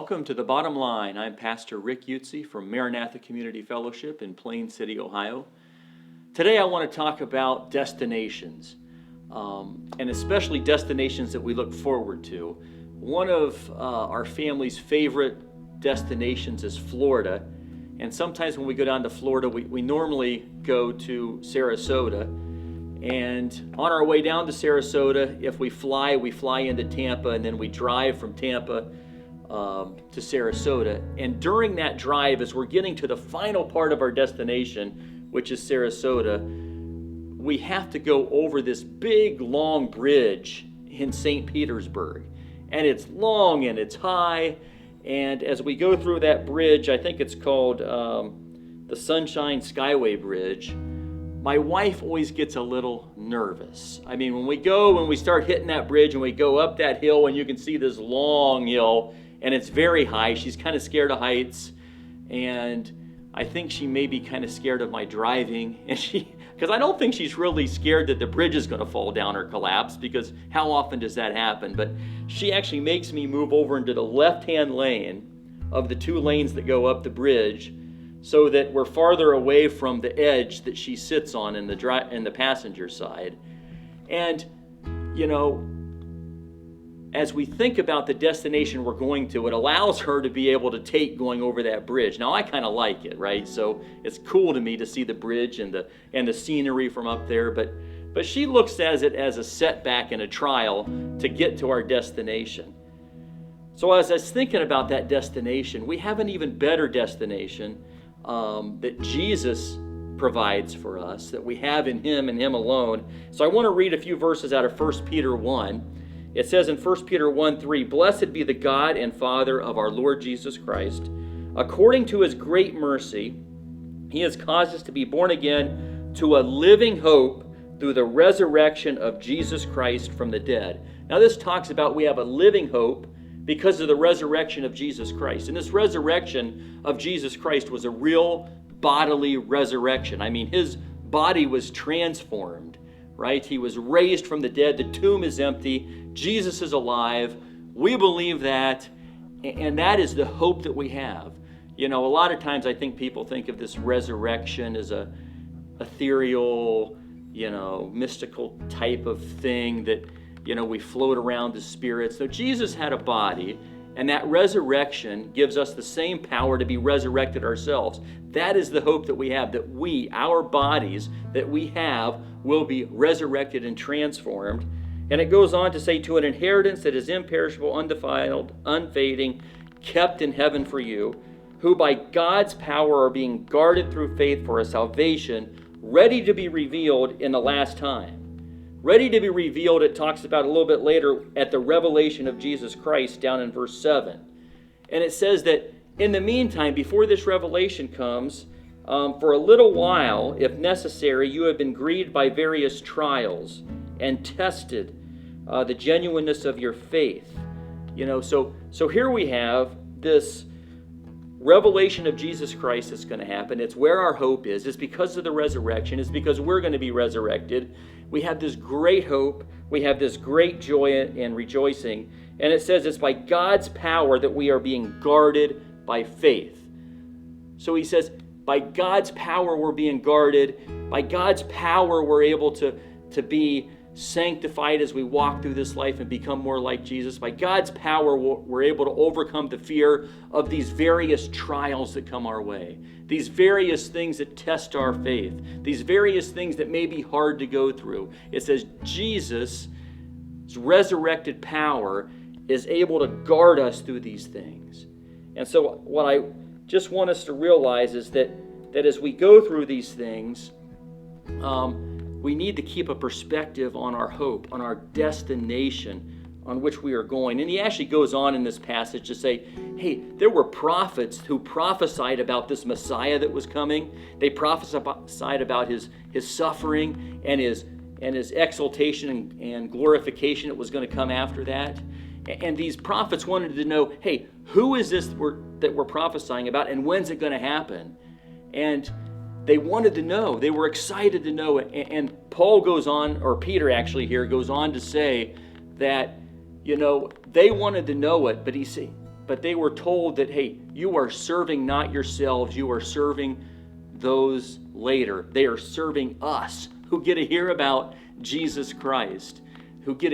Welcome to The Bottom Line. I'm Pastor Rick Utze from Maranatha Community Fellowship in Plain City, Ohio. Today I want to talk about destinations, and especially destinations that we look forward to. One of our family's favorite destinations is Florida, and sometimes when we go down to Florida, we normally go to Sarasota. And on our way down to Sarasota, if we fly into Tampa, and then we drive from Tampa to Sarasota. And during that drive, as we're getting to the final part of our destination, which is Sarasota, we have to go over this big, long bridge in St. Petersburg. And it's long and it's high. And as we go through that bridge, I think it's called the Sunshine Skyway Bridge, my wife always gets a little nervous. I mean, when we start hitting that bridge and we go up that hill and you can see this long hill and it's very high, she's kind of scared of heights. And I think she may be kind of scared of my driving. And because I don't think she's really scared that the bridge is going to fall down or collapse, because how often does that happen? But she actually makes me move over into the left-hand lane of the two lanes that go up the bridge, so that we're farther away from the edge that she sits on in the passenger side. And, you know, as we think about the destination we're going to, it allows her to be able to take going over that bridge. Now, I kind of like it, right? So it's cool to me to see the bridge and the scenery from up there, but she looks at it as a setback and a trial to get to our destination. So as I was thinking about that destination, we have an even better destination that Jesus provides for us, that we have in Him and Him alone. So I want to read a few verses out of 1 Peter 1. It says in 1 Peter 1:3, "Blessed be the God and Father of our Lord Jesus Christ. According to His great mercy, He has caused us to be born again to a living hope through the resurrection of Jesus Christ from the dead." Now this talks about we have a living hope because of the resurrection of Jesus Christ. And this resurrection of Jesus Christ was a real bodily resurrection. I mean, His body was transformed, right? He was raised from the dead. The tomb is empty. Jesus is alive. We believe that, and that is the hope that we have. You know, a lot of times I think people think of this resurrection as a ethereal, mystical type of thing that, we float around the spirits. So Jesus had a body, and that resurrection gives us the same power to be resurrected ourselves. That is the hope that we have, that our bodies that we have, will be resurrected and transformed. And it goes on to say, to an inheritance that is imperishable, undefiled, unfading, kept in heaven for you, who by God's power are being guarded through faith for a salvation, ready to be revealed in the last time. Ready to be revealed, it talks about a little bit later at the revelation of Jesus Christ down in verse 7. And it says that in the meantime, before this revelation comes, for a little while, if necessary, you have been grieved by various trials and tested the genuineness of your faith. So here we have this revelation of Jesus Christ that's going to happen. It's where our hope is. It's because of the resurrection. It's because we're going to be resurrected. We have this great hope. We have this great joy and rejoicing. And it says it's by God's power that we are being guarded by faith. So he says, by God's power we're being guarded. By God's power we're able to be sanctified as we walk through this life and become more like Jesus. By God's power we're able to overcome the fear of these various trials that come our way. These various things that test our faith. These various things that may be hard to go through. It says Jesus' resurrected power is able to guard us through these things. And so what I just want us to realize is that as we go through these things, we need to keep a perspective on our hope, on our destination on which we are going. And he actually goes on in this passage to say, hey, there were prophets who prophesied about this Messiah that was coming. They prophesied about his suffering and his exaltation and glorification that was going to come after that. And these prophets wanted to know, hey, who is this that we're prophesying about, and when's it going to happen? And they wanted to know. They were excited to know. And Paul goes on, or Peter actually here goes on to say that, they wanted to know it, but but they were told that, hey, you are serving not yourselves, you are serving those later. They are serving us who get to hear about Jesus Christ, who get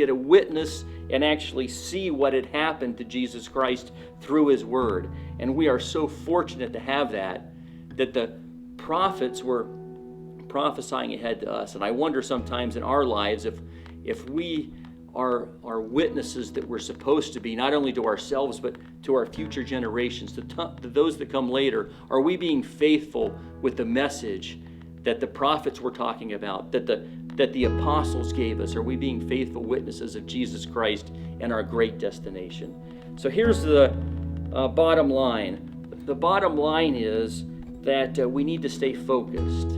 a witness and actually see what had happened to Jesus Christ through his word. And we are so fortunate to have that the prophets were prophesying ahead to us. And I wonder sometimes in our lives if we are witnesses that we're supposed to be, not only to ourselves, but to our future generations, to those that come later. Are we being faithful with the message that the prophets were talking about, that the apostles gave us? Are we being faithful witnesses of Jesus Christ and our great destination? So here's the bottom line. The bottom line is that we need to stay focused.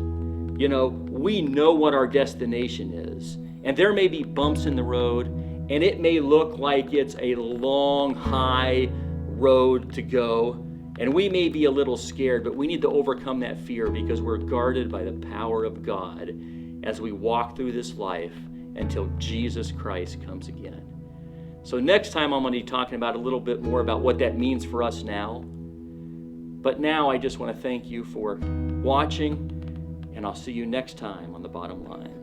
You know, we know what our destination is. And there may be bumps in the road, and it may look like it's a long, high road to go. And we may be a little scared, but we need to overcome that fear because we're guarded by the power of God as we walk through this life until Jesus Christ comes again. So next time I'm going to be talking about a little bit more about what that means for us now. But now I just want to thank you for watching, and I'll see you next time on The Bottom Line.